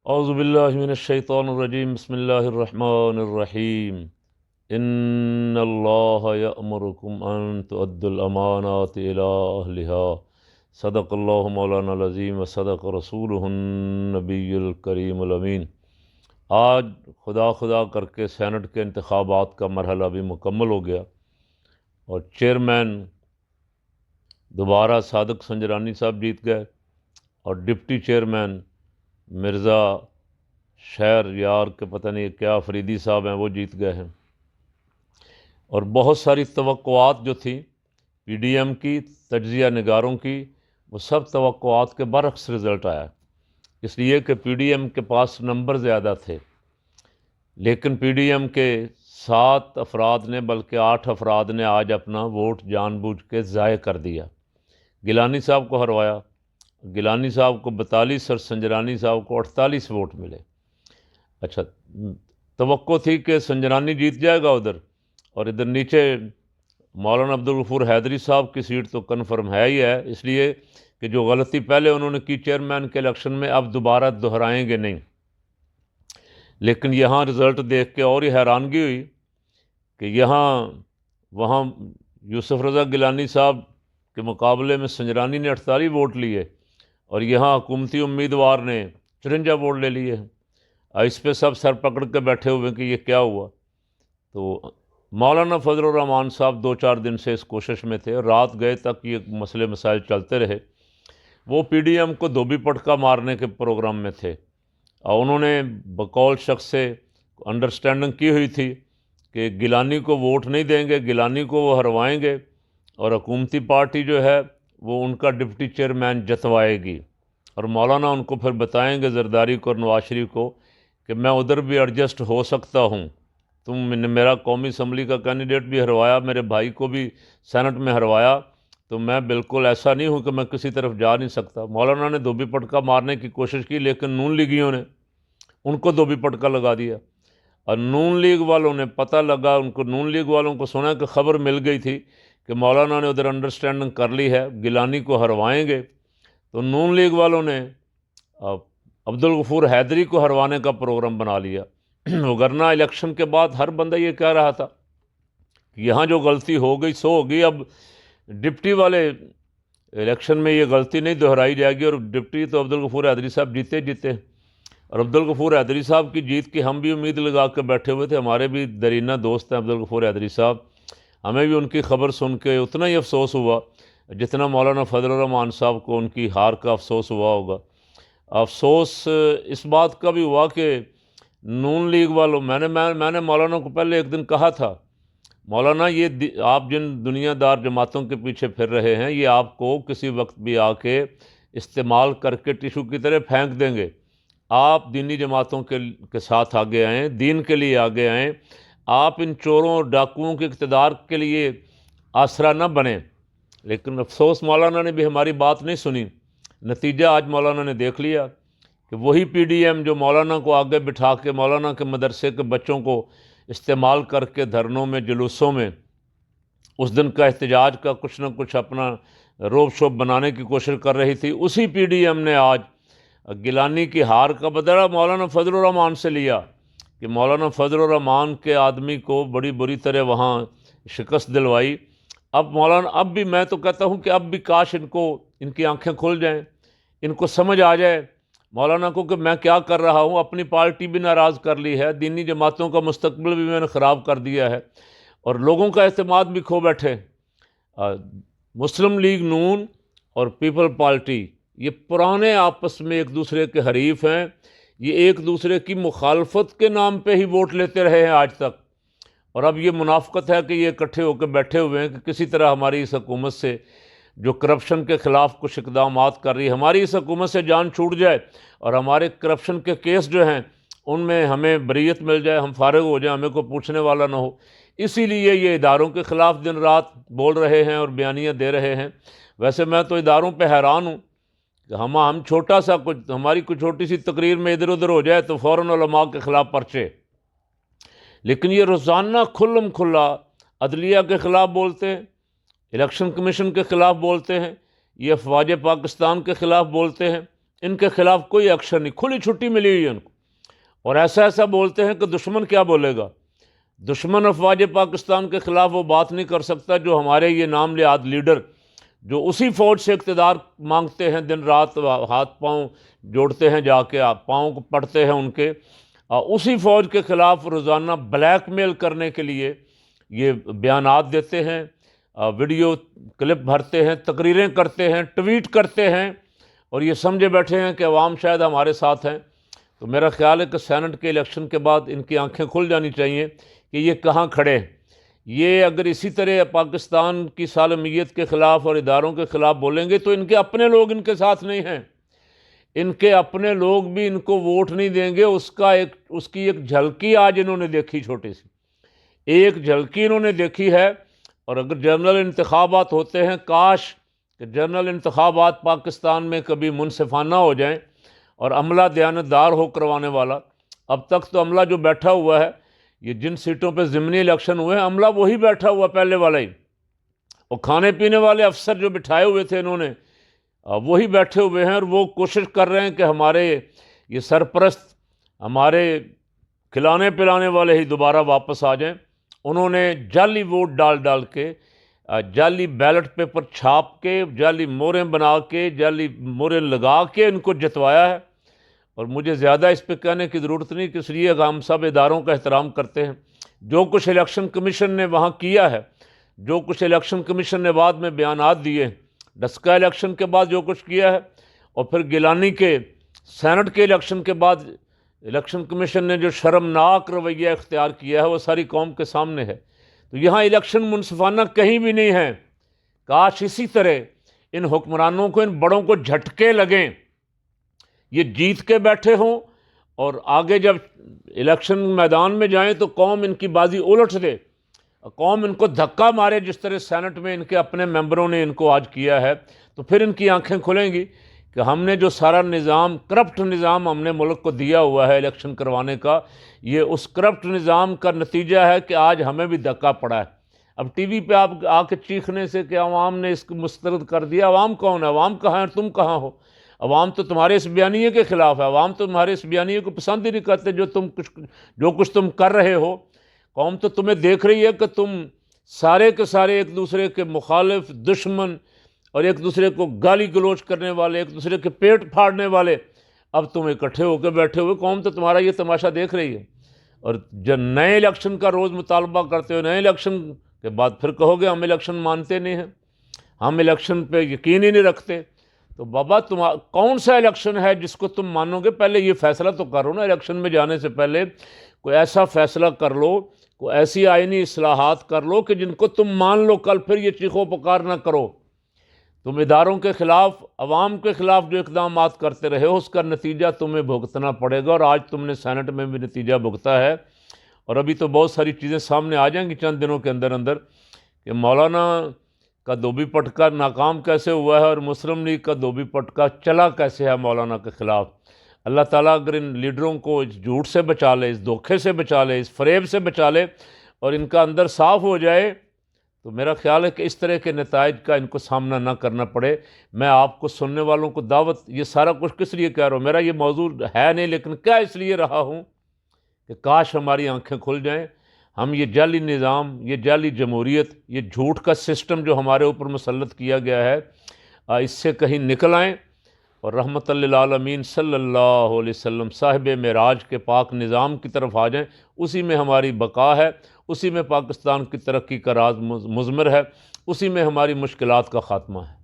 اعوذ باللہ من الشیطان الرجیم، بسم اللہ الرحمن الرحیم۔ ان اللہ یأمرکم ان تؤدوا الامانات الی اہلها، صدق اللہ مولانا العظیم وصدق رسولہ النبی الکریم الامین۔ آج خدا کر کے سینٹ کے انتخابات کا مرحلہ بھی مکمل ہو گیا اور چیئرمین دوبارہ صادق سنجرانی صاحب جیت گئے اور ڈپٹی چیئرمین مرزا شہر یار کے پتہ نہیں کیا افریدی صاحب ہیں، وہ جیت گئے ہیں۔ اور بہت ساری توقعات جو تھیں پی ڈی ایم کی، تجزیہ نگاروں کی، وہ سب توقعات کے برعکس رزلٹ آیا، اس لیے کہ پی ڈی ایم کے پاس نمبر زیادہ تھے، لیکن پی ڈی ایم کے 7 افراد نے بلکہ 8 افراد نے آج اپنا ووٹ جان بوجھ کے ضائع کر دیا۔ گیلانی صاحب کو ہروایا، گیلانی صاحب کو 42 اور سنجرانی صاحب کو 48 ووٹ ملے۔ اچھا، توقع تھی کہ سنجرانی جیت جائے گا ادھر، اور ادھر نیچے مولانا عبدالغفور حیدری صاحب کی سیٹ تو کنفرم ہے ہی ہے، اس لیے کہ جو غلطی پہلے انہوں نے کی چیئرمین کے الیکشن میں اب دوبارہ دہرائیں گے نہیں۔ لیکن یہاں رزلٹ دیکھ کے اور یہ حیرانگی ہوئی کہ وہاں یوسف رضا گیلانی صاحب کے مقابلے میں سنجرانی نے 48 ووٹ لیے اور یہاں حکومتی امیدوار نے 54 ووٹ لے لیے ہیں۔ اس پہ سب سر پکڑ کے بیٹھے ہوئے کہ یہ کیا ہوا۔ تو مولانا فضل الرحمان صاحب 2-4 دن سے اس کوشش میں تھے، رات گئے تک یہ مسئلے مسائل چلتے رہے۔ وہ پی ڈی ایم کو دھوبی پٹکا مارنے کے پروگرام میں تھے اور انہوں نے بقول شخص سے انڈرسٹینڈنگ کی ہوئی تھی کہ گیلانی کو ووٹ نہیں دیں گے، گیلانی کو وہ ہروائیں گے اور حکومتی پارٹی جو ہے وہ ان کا ڈپٹی چیئرمین جتوائے گی، اور مولانا ان کو پھر بتائیں گے زرداری کو اور نواز شریف کو کہ میں ادھر بھی ایڈجسٹ ہو سکتا ہوں، تم نے میرا قومی اسمبلی کا کینڈیڈیٹ بھی ہروایا، میرے بھائی کو بھی سینٹ میں ہروایا، تو میں بالکل ایسا نہیں ہوں کہ میں کسی طرف جا نہیں سکتا۔ مولانا نے دھوبی پٹکا مارنے کی کوشش کی، لیکن نون لیگیوں نے ان کو دھوبی پٹکا لگا دیا، اور نون لیگ والوں نے پتہ لگا، ان کو نون لیگ والوں کو سنا کہ خبر مل گئی تھی کہ مولانا نے ادھر انڈرسٹینڈنگ کر لی ہے، گیلانی کو ہروائیں گے، تو نون لیگ والوں نے عبدالغفور حیدری کو ہروانے کا پروگرام بنا لیا۔ وگرنہ الیکشن کے بعد ہر بندہ یہ کہہ رہا تھا کہ یہاں جو غلطی ہو گئی سو ہوگی، اب ڈپٹی والے الیکشن میں یہ غلطی نہیں دہرائی جائے گی، اور ڈپٹی تو عبدالغفور حیدری صاحب جیتے، اور عبدالغفور حیدری صاحب کی جیت کی ہم بھی امید لگا کے بیٹھے ہوئے تھے۔ ہمارے بھی درینہ دوست ہیں عبدالغفور حیدری صاحب، ہمیں بھی ان کی خبر سن کے اتنا ہی افسوس ہوا جتنا مولانا فضل الرحمان صاحب کو ان کی ہار کا افسوس ہوا ہوگا۔ افسوس اس بات کا بھی ہوا کہ نون لیگ والوں میں نے مولانا کو پہلے ایک دن کہا تھا، مولانا یہ آپ جن دنیا دار جماعتوں کے پیچھے پھر رہے ہیں، یہ آپ کو کسی وقت بھی آ کے استعمال کر کے ٹیشو کی طرح پھینک دیں گے۔ آپ دینی جماعتوں کے ساتھ آگے آئیں، دین کے لیے آگے آئیں، آپ ان چوروں اور ڈاکوؤں کے اقتدار کے لیے آسرا نہ بنیں۔ لیکن افسوس مولانا نے بھی ہماری بات نہیں سنی۔ نتیجہ آج مولانا نے دیکھ لیا کہ وہی پی ڈی ایم جو مولانا کو آگے بٹھا کے مولانا کے مدرسے کے بچوں کو استعمال کر کے دھرنوں میں، جلوسوں میں اس دن کا احتجاج کا کچھ نہ کچھ اپنا روب شوب بنانے کی کوشش کر رہی تھی، اسی پی ڈی ایم نے آج گیلانی کی ہار کا بدلہ مولانا فضل الرحمان سے لیا کہ مولانا فضل الرحمان کے آدمی کو بڑی بری طرح وہاں شکست دلوائی۔ اب مولانا، اب بھی میں تو کہتا ہوں کہ اب بھی کاش ان کی آنکھیں کھل جائیں، ان کو سمجھ آ جائے مولانا کو کہ میں کیا کر رہا ہوں، اپنی پارٹی بھی ناراض کر لی ہے، دینی جماعتوں کا مستقبل بھی میں نے خراب کر دیا ہے، اور لوگوں کا اعتماد بھی کھو بیٹھے۔ مسلم لیگ نون اور پیپل پارٹی یہ پرانے آپس میں ایک دوسرے کے حریف ہیں، یہ ایک دوسرے کی مخالفت کے نام پہ ہی ووٹ لیتے رہے ہیں آج تک، اور اب یہ منافقت ہے کہ یہ اکٹھے ہو کے بیٹھے ہوئے ہیں کہ کسی طرح ہماری اس حکومت سے جو کرپشن کے خلاف کچھ اقدامات کر رہی ہے، ہماری اس حکومت سے جان چھوٹ جائے اور ہمارے کرپشن کے کیس جو ہیں ان میں ہمیں بریت مل جائے، ہم فارغ ہو جائیں، ہمیں کوئی پوچھنے والا نہ ہو۔ اسی لیے یہ اداروں کے خلاف دن رات بول رہے ہیں اور بیانیاں دے رہے ہیں۔ ویسے میں تو اداروں پہ حیران ہوں کہ ہم چھوٹا سا کچھ، ہماری کوئی چھوٹی سی تقریر میں ادھر ادھر ہو جائے تو فوراً علماء کے خلاف پرچے، لیکن یہ روزانہ کھلم کھلا عدلیہ کے خلاف بولتے ہیں، الیکشن کمیشن کے خلاف بولتے ہیں، یہ افواج پاکستان کے خلاف بولتے ہیں، ان کے خلاف کوئی ایکشن نہیں، کھلی چھٹی ملی ہوئی ہے ان کو، اور ایسا ایسا بولتے ہیں کہ دشمن کیا بولے گا۔ دشمن افواج پاکستان کے خلاف وہ بات نہیں کر سکتا جو ہمارے یہ نام نہاد لیڈر جو اسی فوج سے اقتدار مانگتے ہیں، دن رات ہاتھ پاؤں جوڑتے ہیں، جا کے پاؤں کو پڑتے ہیں ان کے، اسی فوج کے خلاف روزانہ بلیک میل کرنے کے لیے یہ بیانات دیتے ہیں، ویڈیو کلپ بھرتے ہیں، تقریریں کرتے ہیں، ٹویٹ کرتے ہیں، اور یہ سمجھے بیٹھے ہیں کہ عوام شاید ہمارے ساتھ ہیں۔ تو میرا خیال ہے کہ سینٹ کے الیکشن کے بعد ان کی آنکھیں کھل جانی چاہیے کہ یہ کہاں کھڑے ہیں۔ یہ اگر اسی طرح پاکستان کی سالمیت کے خلاف اور اداروں کے خلاف بولیں گے تو ان کے اپنے لوگ ان کے ساتھ نہیں ہیں، ان کے اپنے لوگ بھی ان کو ووٹ نہیں دیں گے۔ اس کی ایک جھلکی آج انہوں نے دیکھی، چھوٹی سی ایک جھلکی انہوں نے دیکھی ہے۔ اور اگر جنرل انتخابات ہوتے ہیں، کاش کہ جنرل انتخابات پاکستان میں کبھی منصفانہ ہو جائیں اور عملہ دیانتدار ہو کروانے والا۔ اب تک تو عملہ جو بیٹھا ہوا ہے، یہ جن سیٹوں پہ ضمنی الیکشن ہوئے ہیں، عملہ وہی بیٹھا ہوا پہلے والا ہی، اور کھانے پینے والے افسر جو بٹھائے ہوئے تھے انہوں نے وہی بیٹھے ہوئے ہیں، اور وہ کوشش کر رہے ہیں کہ ہمارے یہ سرپرست، ہمارے کھلانے پلانے والے ہی دوبارہ واپس آ جائیں۔ انہوں نے جعلی ووٹ ڈال کے، جعلی بیلٹ پیپر چھاپ کے، جعلی موریں بنا کے، جعلی موریں لگا کے ان کو جتوایا ہے۔ اور مجھے زیادہ اس پہ کہنے کی ضرورت نہیں کہ اس لیے ہم سب اداروں کا احترام کرتے ہیں۔ جو کچھ الیکشن کمیشن نے وہاں کیا ہے، جو کچھ الیکشن کمیشن نے بعد میں بیانات دیے، ڈسکا الیکشن کے بعد جو کچھ کیا ہے، اور پھر گیلانی کے سینٹ کے الیکشن کے بعد الیکشن کمیشن نے جو شرمناک رویہ اختیار کیا ہے، وہ ساری قوم کے سامنے ہے۔ تو یہاں الیکشن منصفانہ کہیں بھی نہیں ہے۔ کاش اسی طرح ان حکمرانوں کو، ان بڑوں کو جھٹکے لگیں، یہ جیت کے بیٹھے ہوں، اور آگے جب الیکشن میدان میں جائیں تو قوم ان کی بازی الٹ دے، قوم ان کو دھکا مارے، جس طرح سینٹ میں ان کے اپنے ممبروں نے ان کو آج کیا ہے۔ تو پھر ان کی آنکھیں کھلیں گی کہ ہم نے جو سارا نظام، کرپٹ نظام ہم نے ملک کو دیا ہوا ہے الیکشن کروانے کا، یہ اس کرپٹ نظام کا نتیجہ ہے کہ آج ہمیں بھی دھکا پڑا ہے۔ اب ٹی وی پہ آپ آ کے چیخنے سے کہ عوام نے اس کو مسترد کر دیا، عوام کون ہے؟ عوام کہاں ہے؟ تم کہاں ہو؟ عوام تو تمہارے اس بیانیے کے خلاف ہے، عوام تو تمہارے اس بیانیے کو پسند ہی نہیں کرتے جو کچھ تم کر رہے ہو۔ قوم تو تمہیں دیکھ رہی ہے کہ تم سارے کے سارے ایک دوسرے کے مخالف، دشمن، اور ایک دوسرے کو گالی گلوچ کرنے والے، ایک دوسرے کے پیٹ پھاڑنے والے، اب تم اکٹھے ہو کے بیٹھے ہوئے، قوم تو تمہارا یہ تماشا دیکھ رہی ہے۔ اور جب نئے الیکشن کا روز مطالبہ کرتے ہو، نئے الیکشن کے بعد پھر کہو گے ہم الیکشن مانتے نہیں ہیں، ہم الیکشن پہ یقین ہی نہیں رکھتے۔ تو بابا کون سا الیکشن ہے جس کو تم مانو گے؟ پہلے یہ فیصلہ تو کرو نا، الیکشن میں جانے سے پہلے کوئی ایسا فیصلہ کر لو، کوئی ایسی آئینی اصلاحات کر لو کہ جن کو تم مان لو، کل پھر یہ چیخو پکار نہ کرو۔ تم اداروں کے خلاف، عوام کے خلاف جو اقدامات کرتے رہے ہو، اس کا نتیجہ تمہیں بھگتنا پڑے گا، اور آج تم نے سینٹ میں بھی نتیجہ بھگتا ہے۔ اور ابھی تو بہت ساری چیزیں سامنے آ جائیں گی چند دنوں کے اندر اندر کہ مولانا کا دھوبی پٹکا ناکام کیسے ہوا ہے، اور مسلم لیگ کا دھوبی پٹکا چلا کیسے ہے مولانا کے خلاف۔ اللہ تعالیٰ اگر ان لیڈروں کو اس جھوٹ سے بچا لے، اس دھوکے سے بچا لے، اس فریب سے بچا لے، اور ان کا اندر صاف ہو جائے، تو میرا خیال ہے کہ اس طرح کے نتائج کا ان کو سامنا نہ کرنا پڑے۔ میں آپ کو سننے والوں کو دعوت، یہ سارا کچھ کس لیے کہہ رہا ہوں، میرا یہ موضوع ہے نہیں، لیکن کیا اس لیے رہا ہوں کہ کاش ہماری آنکھیں کھل جائیں، ہم یہ جعلی نظام، یہ جعلی جمہوریت، یہ جھوٹ کا سسٹم جو ہمارے اوپر مسلط کیا گیا ہے، اس سے کہیں نکل آئیں، اور رحمت للعالمین صلی اللہ علیہ وسلم صاحب معراج کے پاک نظام کی طرف آ جائیں۔ اسی میں ہماری بقا ہے، اسی میں پاکستان کی ترقی کا راز مضمر ہے، اسی میں ہماری مشکلات کا خاتمہ ہے۔